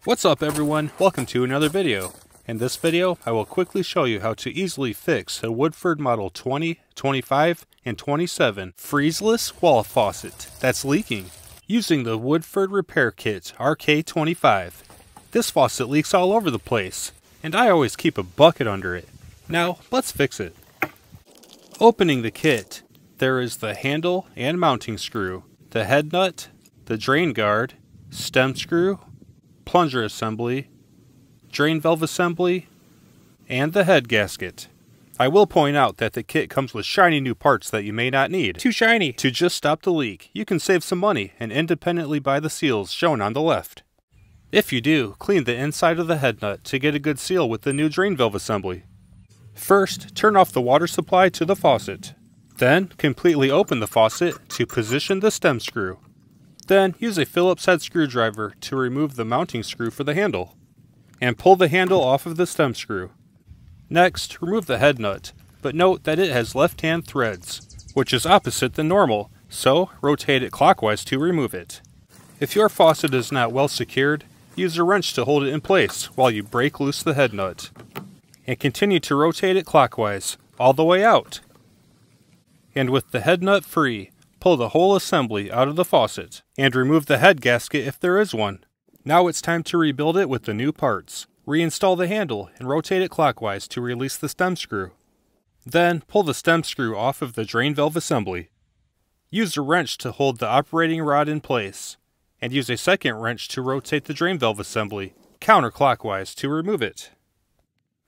What's up everyone, welcome to another video. In this video, I will quickly show you how to easily fix a Woodford Model 20, 25, and 27 freezeless wall faucet that's leaking using the Woodford Repair Kit RK-25. This faucet leaks all over the place, and I always keep a bucket under it. Now, let's fix it. Opening the kit, there is the handle and mounting screw, the head nut, the drain guard, stem screw, plunger assembly, drain valve assembly, and the head gasket. I will point out that the kit comes with shiny new parts that you may not need. Too shiny! To just stop the leak, you can save some money and independently buy the seals shown on the left. If you do, clean the inside of the head nut to get a good seal with the new drain valve assembly. First, turn off the water supply to the faucet. Then, completely open the faucet to position the stem screw. Then, use a Phillips head screwdriver to remove the mounting screw for the handle, and pull the handle off of the stem screw. Next, remove the head nut, but note that it has left-hand threads, which is opposite than normal, so rotate it clockwise to remove it. If your faucet is not well secured, use a wrench to hold it in place while you break loose the head nut, and continue to rotate it clockwise, all the way out. And with the head nut free, pull the whole assembly out of the faucet, and remove the head gasket if there is one. Now it's time to rebuild it with the new parts. Reinstall the handle and rotate it clockwise to release the stem screw. Then pull the stem screw off of the drain valve assembly. Use a wrench to hold the operating rod in place, and use a second wrench to rotate the drain valve assembly counterclockwise to remove it.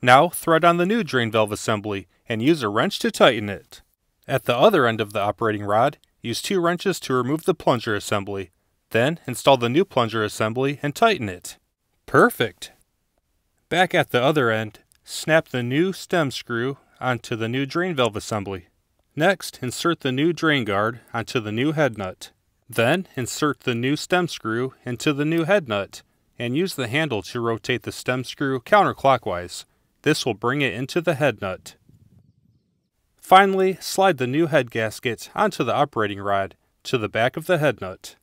Now thread on the new drain valve assembly and use a wrench to tighten it. At the other end of the operating rod, use 2 wrenches to remove the plunger assembly. Then install the new plunger assembly and tighten it. Perfect! Back at the other end, snap the new stem screw onto the new drain valve assembly. Next, insert the new drain guard onto the new head nut. Then, insert the new stem screw into the new head nut, and use the handle to rotate the stem screw counterclockwise. This will bring it into the head nut. Finally, slide the new head gasket onto the operating rod to the back of the head nut.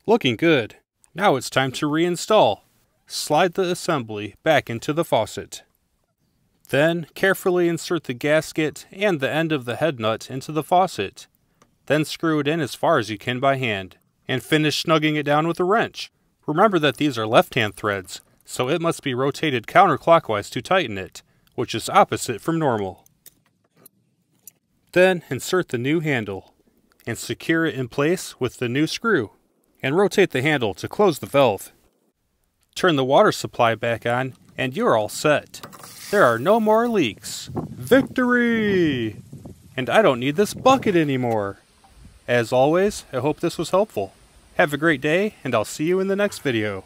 Looking good. Now it's time to reinstall. Slide the assembly back into the faucet. Then, carefully insert the gasket and the end of the head nut into the faucet. Then screw it in as far as you can by hand, and finish snugging it down with a wrench. Remember that these are left-hand threads, so it must be rotated counterclockwise to tighten it, which is opposite from normal. Then, insert the new handle, and secure it in place with the new screw, and rotate the handle to close the valve. Turn the water supply back on, and you're all set. There are no more leaks. Victory! And I don't need this bucket anymore. As always, I hope this was helpful. Have a great day, and I'll see you in the next video.